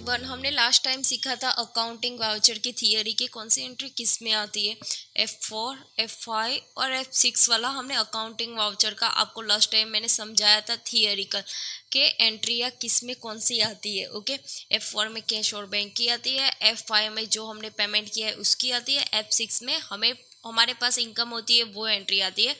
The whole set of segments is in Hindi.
वन हमने लास्ट टाइम सीखा था अकाउंटिंग वाउचर की थियरी के कौन सी एंट्री किस में आती है। F4, F5 और F6 वाला हमने अकाउंटिंग वाउचर का आपको लास्ट टाइम मैंने समझाया था थियरिकल के एंट्री या किस में कौन सी आती है। ओके, F4 में कैश और बैंक की आती है, F5 में जो हमने पेमेंट किया है उसकी आती है, F6 में हमारे पास इनकम होती है वो एंट्री आती है,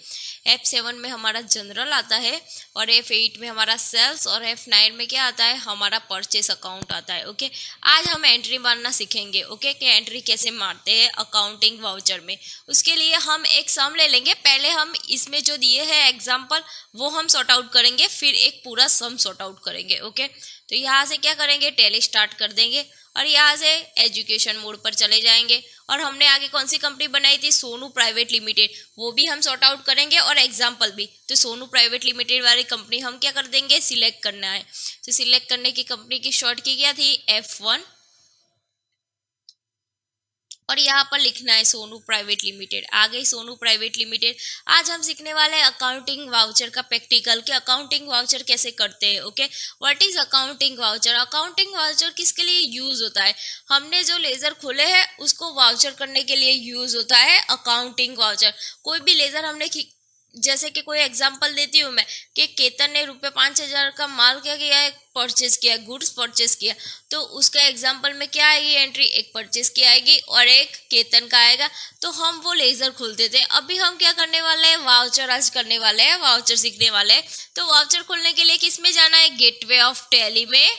F7 में हमारा जनरल आता है और F8 में हमारा सेल्स और F9 में क्या आता है, हमारा परचेस अकाउंट आता है। ओके, आज हम एंट्री मारना सीखेंगे। ओके, कि एंट्री कैसे मारते हैं अकाउंटिंग वाउचर में। उसके लिए हम एक सम ले लेंगे। पहले हम इसमें जो दिए हैं एग्जाम्पल वो हम सॉर्ट आउट करेंगे, फिर एक पूरा सम सॉर्ट आउट करेंगे। ओके, तो यहाँ से क्या करेंगे, टैली स्टार्ट कर देंगे और यहाँ से एजुकेशन मोड पर चले जाएंगे और हमने आगे कौन सी कंपनी बनाई थी, सोनू प्राइवेट लिमिटेड, वो भी हम सॉर्ट आउट करेंगे और एग्जाम्पल भी। तो सोनू प्राइवेट लिमिटेड वाली कंपनी हम क्या कर देंगे, सिलेक्ट करना है। तो सिलेक्ट करने की कंपनी की शॉर्ट की क्या थी, F1 और यहाँ पर लिखना है सोनू प्राइवेट लिमिटेड। आ गई सोनू प्राइवेट लिमिटेड। आज हम सीखने वाले हैं अकाउंटिंग वाउचर का प्रैक्टिकल के अकाउंटिंग वाउचर कैसे करते हैं। Okay, what is accounting voucher. Accounting voucher किसके लिए यूज होता है, हमने जो लेजर खोले हैं उसको वाउचर करने के लिए यूज होता है अकाउंटिंग वाउचर। कोई भी लेजर हमने जैसे कि कोई एग्जांपल देती हूँ मैं कि केतन ने ₹5,000 का माल क्या किया है, परचेस किया, गुड्स परचेस किया, तो उसका एग्जांपल में क्या आएगी एंट्री, एक परचेस की आएगी और एक केतन का आएगा। तो हम वो लेजर खोलते थे। अभी हम क्या करने वाले हैं, वाउचर आज करने वाले हैं, वाउचर सीखने वाले हैं। तो वाउचर खोलने के लिए किस में जाना है, गेटवे ऑफ टैली में,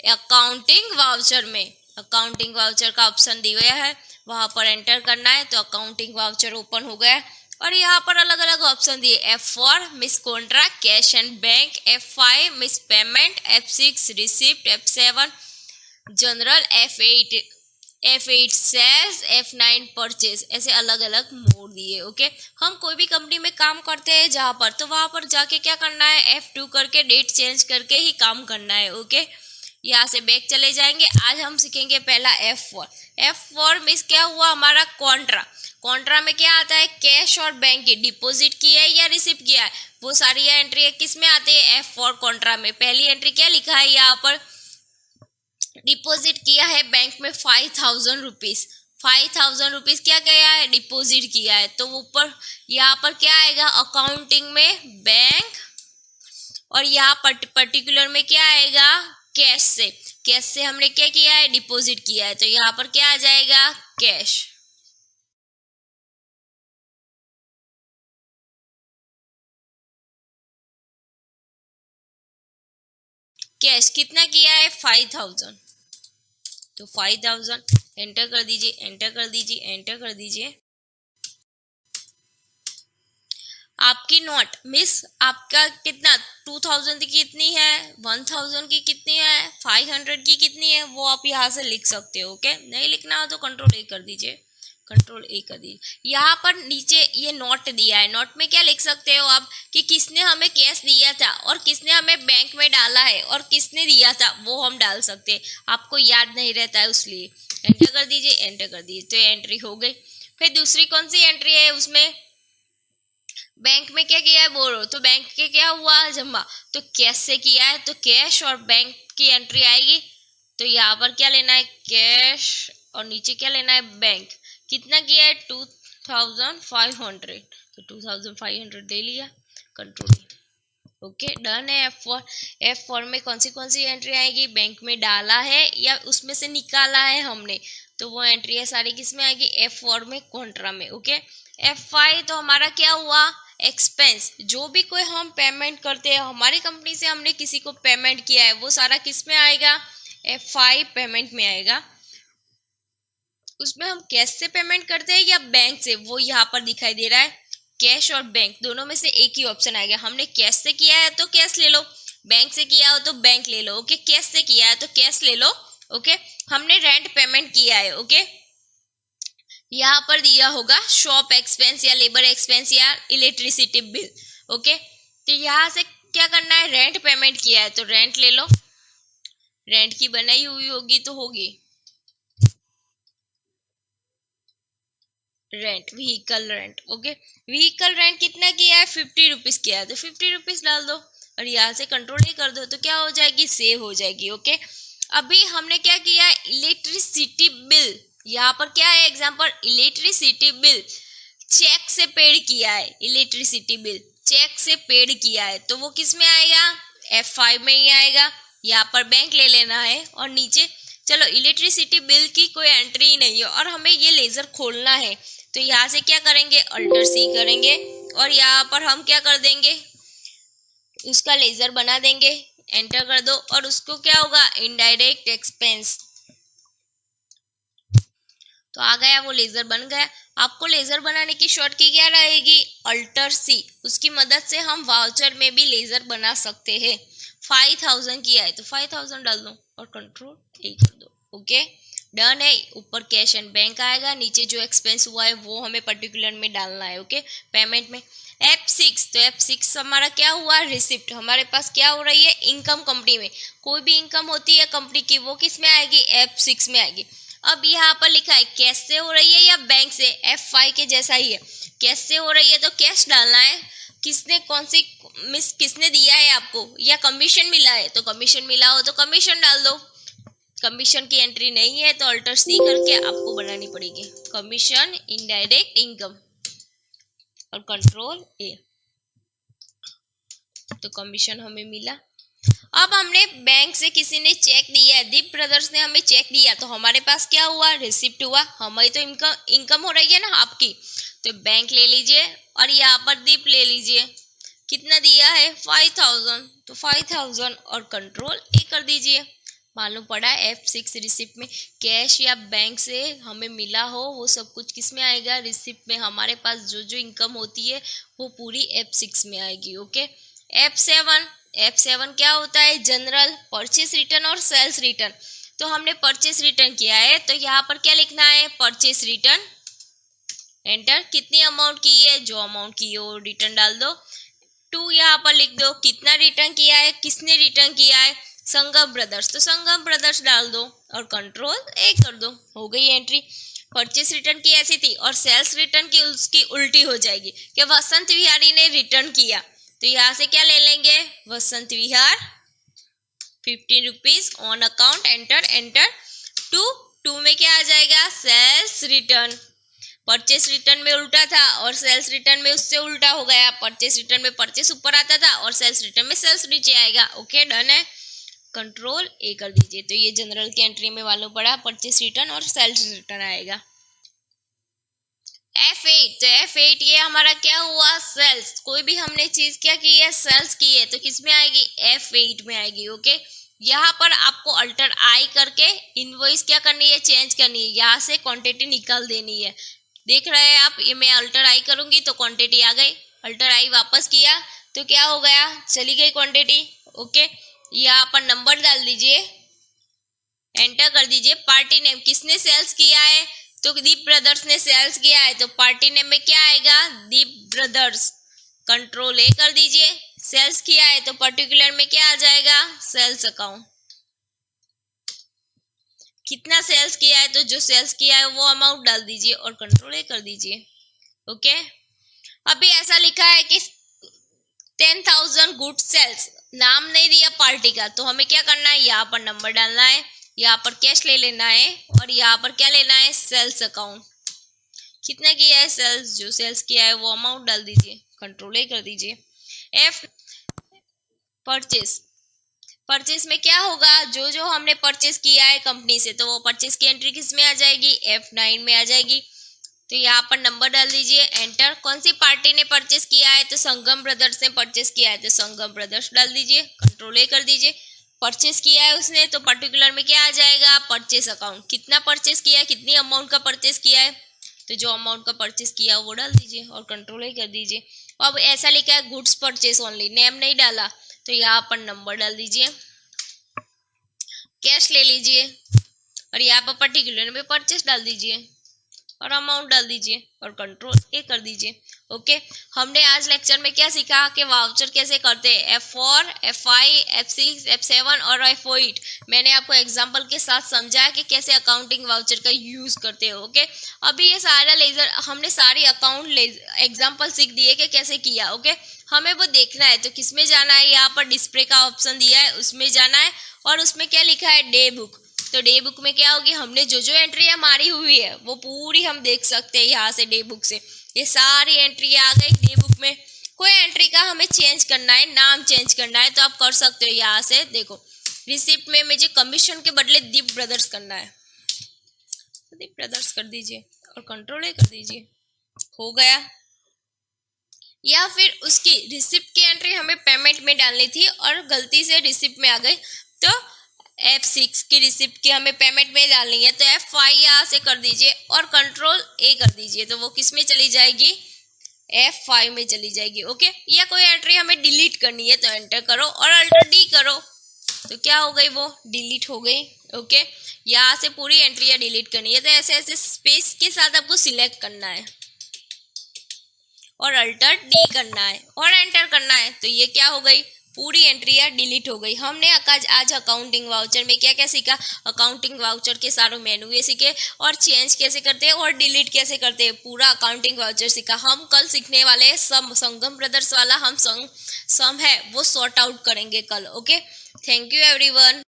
अकाउंटिंग वाउचर में। अकाउंटिंग वाउचर का ऑप्शन दिया गया है, वहां पर एंटर करना है तो अकाउंटिंग वाउचर ओपन हो गया और यहाँ पर अलग अलग ऑप्शन दिए, F4 मिस contract cash and bank, F5 मिस payment, F6 receipt, F7 general, F8 sales, F9 purchase, ऐसे अलग अलग मोड दिए। ओके, हम कोई भी कंपनी में काम करते हैं जहाँ पर, तो वहां पर जाके क्या करना है, F2 करके डेट चेंज करके ही काम करना है। ओके, यहाँ से बैक चले जाएंगे। आज हम सीखेंगे पहला F4 मिस क्या हुआ, हमारा कॉन्ट्रा में क्या आता है, कैश और बैंक की डिपॉजिट की है या रिसीव किया है, वो सारी एंट्री है किस में आती है, F4 कॉन्ट्रा में। पहली एंट्री क्या लिखा है यहाँ पर, डिपॉजिट किया है बैंक में 5,000 रुपीज, 5,000 रुपीज क्या किया है, डिपॉजिट किया है। तो ऊपर यहाँ पर क्या आएगा, अकाउंटिंग में बैंक और यहाँ पर्टिकुलर में क्या आएगा, कैश से हमने क्या किया है, डिपॉजिट किया है, तो यहाँ पर क्या आ जाएगा, कैश। कैश कितना किया है, 5,000, तो 5,000 एंटर कर दीजिए, एंटर कर दीजिए, एंटर कर दीजिए। आपकी नोट मिस, आपका कितना 2,000 की कितनी है, 1,000 की कितनी है, 500 की कितनी है, वो आप यहाँ से लिख सकते हो। ओके, नहीं लिखना हो तो कंट्रोल ए कर दीजिए, कंट्रोल ए कर दीजिए। यहाँ पर नीचे ये नोट दिया है, नोट में क्या लिख सकते हो आप कि किसने हमें कैश दिया था और किसने हमें बैंक में डाला है और किसने दिया था वो हम डाल सकते हैं। आपको याद नहीं रहता है उसलिए एंटर कर दीजिए, एंटर कर दीजिए, तो एंट्री हो गई। फिर दूसरी कौन सी एंट्री है, उसमें बैंक में क्या किया है, बोरो, तो बैंक के क्या हुआ, जमा, तो कैश से किया है तो कैश और बैंक की एंट्री आएगी। तो यहाँ पर क्या लेना है, कैश और नीचे क्या लेना है, बैंक। कितना किया है, 2,500, तो 2,500 दे लिया, कंट्रोल। ओके, डन है। F4 में कौन सी एंट्री आएगी, बैंक में डाला है या उसमें से निकाला है हमने, तो वो एंट्री है सारी किस में आएगी, F4 में, कॉन्ट्रा में। ओके, F5 तो हमारा क्या हुआ, एक्सपेंस, जो भी कोई हम पेमेंट करते हैं, हमारी कंपनी से हमने किसी को पेमेंट किया है वो सारा किस में आएगा, F5 पेमेंट में आएगा। उसमें हम कैश से पेमेंट करते हैं या बैंक से, वो यहाँ पर दिखाई दे रहा है, कैश और बैंक दोनों में से एक ही ऑप्शन आएगा। हमने कैश से किया है तो कैश ले लो, बैंक से किया हो तो बैंक ले लो। ओके, कैश से किया है तो कैश ले लो। ओके, हमने रेंट पेमेंट किया है। ओके, यहाँ पर दिया होगा शॉप एक्सपेंस या लेबर एक्सपेंस या इलेक्ट्रिसिटी बिल। ओके, तो यहाँ से क्या करना है, रेंट पेमेंट किया है तो रेंट ले लो, रेंट की बनाई हुई होगी तो होगी rent, vehicle rent. Okay, vehicle rent कितना किया है, 50 रुपीज किया है तो 50 रुपीज डाल दो और यहाँ से कंट्रोल ही कर दो तो क्या हो जाएगी, सेव हो जाएगी। ओके, अभी हमने क्या किया, इलेक्ट्रिसिटी बिल, यहाँ पर क्या है एग्जाम्पल, इलेक्ट्रिसिटी बिल चेक से पेड किया है, इलेक्ट्रिसिटी बिल चेक से पेड किया है, तो वो किस में आएगा, F5 में ही आएगा। यहाँ पर बैंक ले लेना है और नीचे चलो इलेक्ट्रिसिटी बिल की कोई एंट्री ही नहीं है और हमें ये लेजर खोलना है, तो यहाँ से क्या करेंगे, अल्टर C करेंगे और यहाँ पर हम क्या कर देंगे, उसका लेजर बना देंगे, एंटर कर दो और उसको क्या होगा, इनडायरेक्ट एक्सपेंस, तो आ गया, वो लेजर बन गया। आपको लेजर बनाने की शॉर्ट की क्या रहेगी, अल्टर C, उसकी मदद से हम वाउचर में भी लेजर बना सकते हैं। 5000 किया है तो 5000 डाल दो और कंट्रोल A कर दो, ओके डन है। ऊपर कैश एंड बैंक आएगा, नीचे जो एक्सपेंस हुआ है वो हमें पर्टिकुलर में डालना है, ओके पेमेंट में। F6, तो F6 हमारा क्या हुआ, रिसिप्ट, हमारे पास क्या हो रही है, इनकम, कंपनी में कोई भी इनकम होती है कंपनी की, वो किस में आएगी, F6 में आएगी। अब यहाँ पर लिखा है कैश से हो रही है या बैंक से, F5 के जैसा ही है, कैश से हो रही है तो कैश डालना है, किसने कौन सी मिस किसने दिया है आपको, या कमीशन मिला है तो कमीशन मिला हो तो कमीशन डाल दो, कमीशन की एंट्री नहीं है तो अल्टर C करके आपको बनानी पड़ेगी, कमीशन इनडायरेक्ट इनकम और कंट्रोल A, तो कमीशन हमें मिला। अब हमने बैंक से किसी ने चेक दिया है, दीप ब्रदर्स ने हमें चेक दिया, तो हमारे पास क्या हुआ, रिसिप्ट हुआ, हमारी तो इनकम हो रही है ना आपकी, तो बैंक ले लीजिए और यहाँ पर दीप ले लीजिए, कितना दिया है 5000, तो 5000 और कंट्रोल A कर दीजिए। मालूम पड़ा F6 रिसिप्ट में कैश या बैंक से हमें मिला हो वो सब कुछ किस में आएगा, रिसिप्ट में, हमारे पास जो जो इनकम होती है वो पूरी F6 में आएगी, ओके। F7 क्या होता है, जनरल, परचेस रिटर्न और सेल्स रिटर्न, तो हमने परचेस रिटर्न किया है तो यहाँ पर क्या लिखना है, परचेस रिटर्न, एंटर, कितनी अमाउंट की है, जो अमाउंट की हो रिटर्न डाल दो, 2 यहाँ पर लिख दो, कितना रिटर्न किया है, किसने रिटर्न किया है, संगम ब्रदर्स, तो संगम ब्रदर्स डाल दो और कंट्रोल A कर दो, हो गई एंट्री। परचेस रिटर्न की ऐसी थी और सेल्स रिटर्न की उसकी उल्टी हो जाएगी कि वसंत विहारी ने रिटर्न किया, तो यहाँ से क्या ले लेंगे, Vasant Vihar 15 rupees on account, enter enter, 2 में क्या आ जाएगा, सेल्स रिटर्न, परचेस रिटर्न में उल्टा था और सेल्स रिटर्न में उससे उल्टा हो गया, परचेस रिटर्न में परचेस ऊपर आता था और सेल्स रिटर्न में सेल्स नीचे आएगा, ओके डन है, कंट्रोल A कर दीजिए। तो ये जनरल की एंट्री में मालूम पड़ा परचेस रिटर्न और सेल्स रिटर्न आएगा। F8, तो F8 ये हमारा क्या हुआ, सेल्स, कोई भी हमने चीज क्या की है, सेल्स की है, तो किस में आएगी, F8 में आएगी, ओके। यहाँ पर आपको अल्टर I करके इनवॉइस क्या करनी है, चेंज करनी है, यहाँ से क्वांटिटी निकाल देनी है, देख रहे हैं आप, ये मैं अल्टर I करूंगी तो क्वांटिटी आ गई, अल्टर I वापस किया तो क्या हो गया, चली गई क्वांटिटी, ओके। यहाँ पर नंबर डाल दीजिए, एंटर कर दीजिए, पार्टी नेम, किसने सेल्स किया है, तो दीप ब्रदर्स ने सेल्स किया है, तो पार्टी नेम में क्या आएगा, दीप ब्रदर्स, कंट्रोल A कर दीजिए, सेल्स किया है तो पर्टिकुलर में क्या आ जाएगा, सेल्स अकाउंट, कितना सेल्स किया है तो जो सेल्स किया है वो अमाउंट डाल दीजिए और कंट्रोल A कर दीजिए, ओके। अभी ऐसा लिखा है कि 10,000 गुड सेल्स, नाम नहीं दिया पार्टी का, तो हमें क्या करना है, यहाँ पर नंबर डालना है, यहाँ पर कैश ले लेना है और यहाँ पर क्या लेना है, सेल्स अकाउंट, कितना किया है सेल्स, जो सेल्स किया है वो अमाउंट डाल दीजिए, कंट्रोल A कर दीजिए। F परचेस, परचेस में क्या होगा, जो जो हमने परचेस किया है कंपनी से तो वो परचेस की एंट्री किस में आ जाएगी, F9 में आ जाएगी, तो यहाँ पर नंबर डाल दीजिए, एंटर, कौन सी पार्टी ने परचेस किया है तो संगम ब्रदर्स ने परचेस किया है तो संगम ब्रदर्स डाल दीजिए, कंट्रोल A कर दीजिए। परचेस किया है उसने तो पर्टिकुलर में क्या आ जाएगा, परचेस अकाउंट, कितना परचेस किया है, कितनी अमाउंट का परचेस किया है, तो जो अमाउंट का परचेस किया वो डाल दीजिए और कंट्रोल A कर दीजिए। अब ऐसा लिखा है गुड्स परचेस ओनली, नेम नहीं डाला तो यहाँ पर नंबर डाल दीजिए, कैश ले लीजिए और यहाँ पर पर्टिकुलर में परचेस डाल दीजिए और अमाउंट डाल दीजिए और कंट्रोल A कर दीजिए, ओके। हमने आज लेक्चर में क्या सीखा कि वाउचर कैसे करते हैं, F4, F5, F6, F7 और F8, मैंने आपको एग्जांपल के साथ समझाया कि कैसे अकाउंटिंग वाउचर का यूज करते हो, ओके। अभी ये सारा लेजर हमने सारी अकाउंट एग्जांपल सीख दिए कि कैसे किया, ओके। हमें वो देखना है तो किस में जाना है, यहाँ पर डिस्प्ले का ऑप्शन दिया है उसमें जाना है और उसमें क्या लिखा है, डे बुक। तो डे बुक में क्या होगी, हमने जो जो एंट्री मारी हुई है वो पूरी हम देख सकते हैं यहाँ से डे बुक से। ये सारी एंट्री आ गई डे बुक में। कोई एंट्री का हमें चेंज करना है, नाम चेंज करना है तो आप कर सकते हो। यहाँ से देखो, रिसिप्ट में मुझे कमीशन के बदले दीप ब्रदर्स करना है, तो दीप ब्रदर्स कर दीजिए और कंट्रोल कर दीजिए, हो गया। या फिर उसकी रिसिप्ट की एंट्री हमें पेमेंट में डालनी थी और गलती से रिसिप्ट में आ गई, तो F6 की रिसिप्ट की हमें पेमेंट में डालनी है, तो F5 यहाँ से कर दीजिए और कंट्रोल A कर दीजिए, तो वो किस में चली जाएगी, F5 में चली जाएगी। ओके, या कोई एंट्री हमें डिलीट करनी है तो एंटर करो और अल्टर D करो, तो क्या हो गई, वो डिलीट हो गई। ओके, यहाँ से पूरी एंट्रियाँ डिलीट करनी है, तो ऐसे ऐसे स्पेस के साथ आपको सिलेक्ट करना है और अल्टर D करना है और एंटर करना है, तो ये क्या हो गई, पूरी एंट्रियाँ डिलीट हो गई। हमने आज अकाउंटिंग वाउचर में क्या क्या सीखा, अकाउंटिंग वाउचर के सारे मेनू ये सीखे और चेंज कैसे करते हैं और डिलीट कैसे करते हैं, पूरा अकाउंटिंग वाउचर सीखा। हम कल सीखने वाले हैं सम, संगम ब्रदर्स वाला हम सम है वो सॉर्ट आउट करेंगे कल। Okay, thank you everyone.